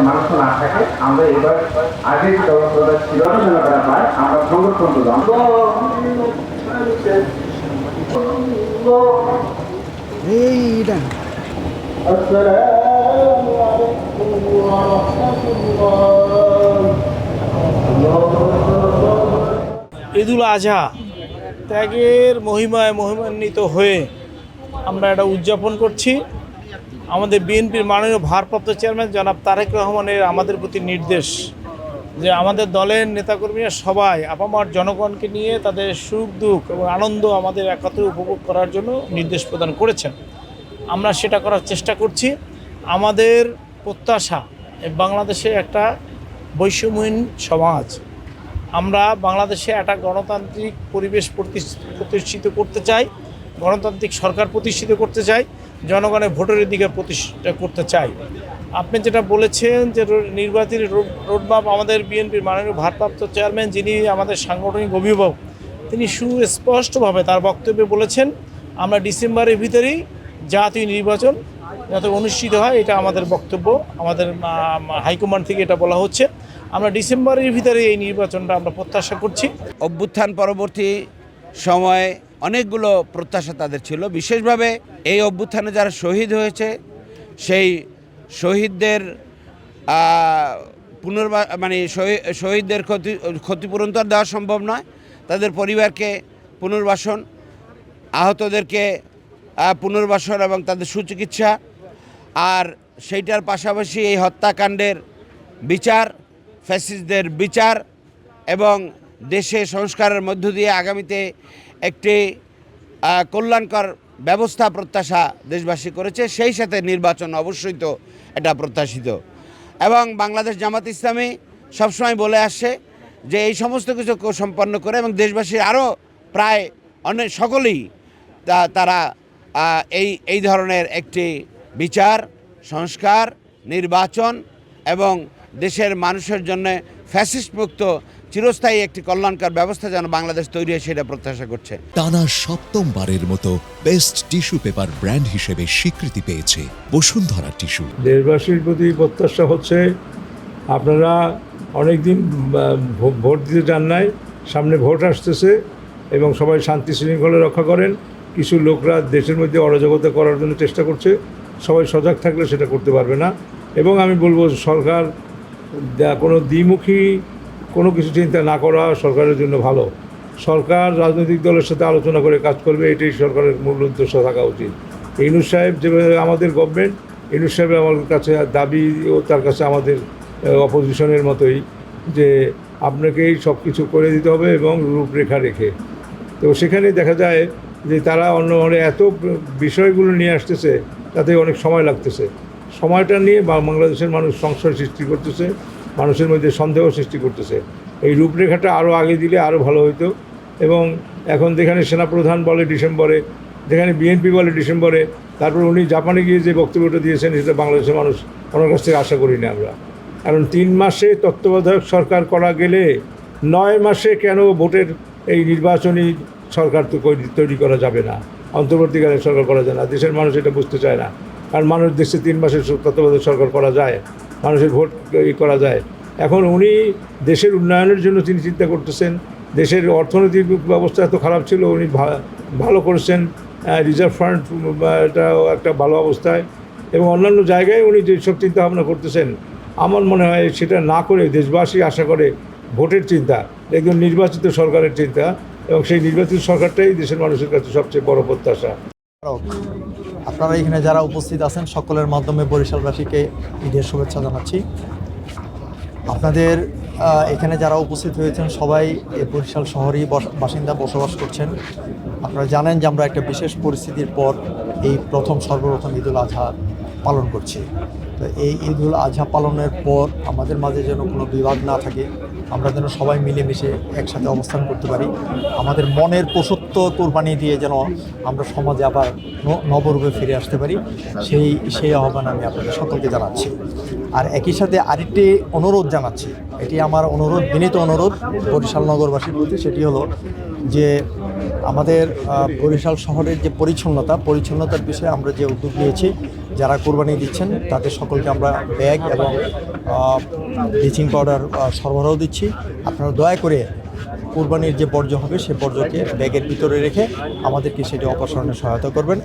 মানুষ না থাকে আমরা এবার আগে ছিল পাই আমরা সংরক্ষণ করলাম। ঈদুল আজহা ত্যাগের মহিমায় মহিমান্বিত হয়ে আমরা এটা উদযাপন করছি। আমাদের বিএনপির মাননীয় ভারপ্রাপ্ত চেয়ারম্যান জনাব তারেক রহমানের আমাদের প্রতি নির্দেশ যে আমাদের দলের নেতাকর্মীরা সবাই আপামর জনগণকে নিয়ে তাদের সুখ দুঃখ এবং আনন্দ আমাদের একত্রে উপভোগ করার জন্য নির্দেশ প্রদান করেছেন। আমরা সেটা করার চেষ্টা করছি। আমাদের প্রত্যাশা বাংলাদেশে একটা বৈষম্যহীন সমাজ, আমরা বাংলাদেশে একটা গণতান্ত্রিক পরিবেশ প্রতিষ্ঠিত করতে চাই, গণতান্ত্রিক সরকার প্রতিষ্ঠিত করতে চাই, জনগণের ভোটের অধিকার প্রতিষ্ঠা করতে চাই। আপনি যেটা বলেছেন যে নির্বাচনী রোডম্যাপ, আমাদের বিএনপির মাননীয় ভারপ্রাপ্ত চেয়ারম্যান যিনি আমাদের সাংগঠনিক অভিভাবক, তিনি সুস্পষ্টভাবে তার বক্তব্যে বলেছেন আমরা ডিসেম্বরের ভিতরেই জাতীয় নির্বাচন যাতে অনুষ্ঠিত হয়, এটা আমাদের বক্তব্য। আমাদের হাইকমান্ড থেকে এটা বলা হচ্ছে, আমরা ডিসেম্বরের ভিতরে এই নির্বাচনটা আমরা প্রত্যাশা করছি। অভ্যুত্থান পরবর্তী সময়ে অনেকগুলো প্রত্যাশা তাদের ছিল, বিশেষভাবে এই অভ্যুত্থানে যারা শহীদ হয়েছে সেই শহীদদের শহীদদের ক্ষতিপূরণ তো আর দেওয়া সম্ভব নয়, তাদের পরিবারকে পুনর্বাসন, আহতদেরকে পুনর্বাসন এবং তাদের সুচিকিৎসা, আর সেইটার পাশাপাশি এই হত্যাকাণ্ডের বিচার, ফ্যাসিস্টদের বিচার এবং দেশে সংস্কারের মধ্য দিয়ে আগামীতে একটি কল্যাণকর ব্যবস্থা প্রত্যাশা দেশবাসী করেছে। সেই সাথে নির্বাচন অবশ্যই তো এটা প্রত্যাশিত। এবং বাংলাদেশ জামাত ইসলামী সবসময় বলে আসছে যে এই সমস্ত কিছু সম্পন্ন করে এবং দেশবাসীর আরও প্রায় অনেক সকলেই তারা এই ধরনের একটি বিচার, সংস্কার, নির্বাচন এবং দেশের মানুষের জন্য ফ্যাসিস্ট মুক্ত চিরস্থায়ী একটি কল্যাণকর ব্যবস্থা যেন বাংলাদেশ তৈরি হয় সেটা প্রত্যাশা করছে। টানা সপ্তমবারের মতো বেস্ট টিস্যু পেপার ব্র্যান্ড হিসেবে স্বীকৃতি পেয়েছে বসুন্ধরা টিস্যু। দেশবাসীর প্রতি প্রত্যাশা হচ্ছে আপনারা অনেকদিন ভোট দিতে যান নাই, সামনে ভোট আসতেছে এবং সবাই শান্তি শৃঙ্খলা রক্ষা করেন। কিছু লোকরা দেশের মধ্যে অরাজকতা করার জন্য চেষ্টা করছে, সবাই সজাগ থাকলে সেটা করতে পারবে না। এবং আমি বলবো সরকার কোনো দ্বিমুখী কোনো কিছু চিন্তা না করা সরকারের জন্য ভালো। সরকার রাজনৈতিক দলের সাথে আলোচনা করে কাজ করবে, এটাই সরকারের মূল উদ্দেশ্য থাকা উচিত। ইউনূস সাহেব যেভাবে আমাদের গভর্নমেন্ট, ইউনূস সাহেবের আমার কাছে দাবি ও তার কাছে আমাদের অপোজিশনের মতোই যে আপনাকেই সব কিছু করে দিতে হবে এবং রূপরেখা রেখে। তো সেখানে দেখা যায় যে তারা অন্য এত বিষয়গুলো নিয়ে আসতেছে, তাতে অনেক সময় লাগতেছে। সময়টা নিয়ে বাংলাদেশের মানুষ সংশয় সৃষ্টি করতেছে, মানুষের মধ্যে সন্দেহ সৃষ্টি করতেছে। এই রূপরেখাটা আরও আগে দিলে আরও ভালো হতো। এবং এখন যেখানে সেনাপ্রধান বলে ডিসেম্বরে, যেখানে বিএনপি বলে ডিসেম্বরে, তারপর উনি জাপানে গিয়ে যে বক্তব্যটা দিয়েছেন সেটা বাংলাদেশের মানুষ ওনার কাছ থেকে আশা করি না আমরা। কারণ 3 মাসে তত্ত্বাবধায়ক সরকার করা গেলে 9 মাসে কেন ভোটের এই নির্বাচনী সরকার তো তৈরি করা যাবে না, অন্তর্বর্তীকালীন সরকার করা যায় না। দেশের মানুষ এটা বুঝতে চায় না, কারণ মানুষ দেশে 3 মাসের তত্ত্বাবধায়ক সরকার করা যায়, মানুষের ভোট করা যায়। এখন উনি দেশের উন্নয়নের জন্য তিনি চিন্তা করতেছেন। দেশের অর্থনৈতিক ব্যবস্থা এত খারাপ ছিল, উনি ভালো করেছেন। রিজার্ভ ফান্ড এটাও একটা ভালো অবস্থায়, এবং অন্যান্য জায়গায় উনি যেসব চিন্তা ভাবনা করতেছেন, আমার মনে হয় সেটা না করে দেশবাসী আশা করে ভোটের চিন্তা, একদম নির্বাচিত সরকারের চিন্তা, এবং সেই নির্বাচিত সরকারটাই দেশের মানুষের কাছে সবচেয়ে বড় প্রত্যাশা। আপনারা এখানে যারা উপস্থিত আছেন সকলের মাধ্যমে বরিশালবাসীকে ঈদের শুভেচ্ছা জানাচ্ছি। আপনাদের এখানে যারা উপস্থিত হয়েছেন সবাই এই বরিশাল শহরেই বাসিন্দা বসবাস করছেন। আপনারা জানেন যে আমরা একটা বিশেষ পরিস্থিতির পর এই সর্বপ্রথম ঈদুল আজহা পালন করছি। তো এই ঈদুল আজহা পালনের পর আমাদের মাঝে যেন কোনো বিবাদ না থাকে, আমরা যেন সবাই মিলেমিশে একসাথে অবস্থান করতে পারি, আমাদের মনের পশুত্ব কোরবানি দিয়ে যেন আমরা সমাজে আবার নবরূপে ফিরে আসতে পারি, সেই আহ্বান আমি আপনাদের সকলকে জানাচ্ছি। আর একই সাথে আরেকটি অনুরোধ জানাচ্ছি, এটি আমার অনুরোধ, বিনীত অনুরোধ বরিশাল নগরবাসীর প্রতি, সেটি হলো যে আমাদের বরিশাল শহরের যে পরিচ্ছন্নতার বিষয়ে আমরা যে উদ্যোগ নিয়েছি, যারা কোরবানি দিচ্ছেন তাদের সকলকে আমরা ব্যাগ এবং ব্লিচিং পাউডার সরবরাহ দিচ্ছি। আপনারা দয়া করে কোরবানির যে বর্জ্য হবে সেই বর্জ্যকে ব্যাগের ভিতরে রেখে আমাদেরকে সেটি অপসারণে সহায়তা করবেন।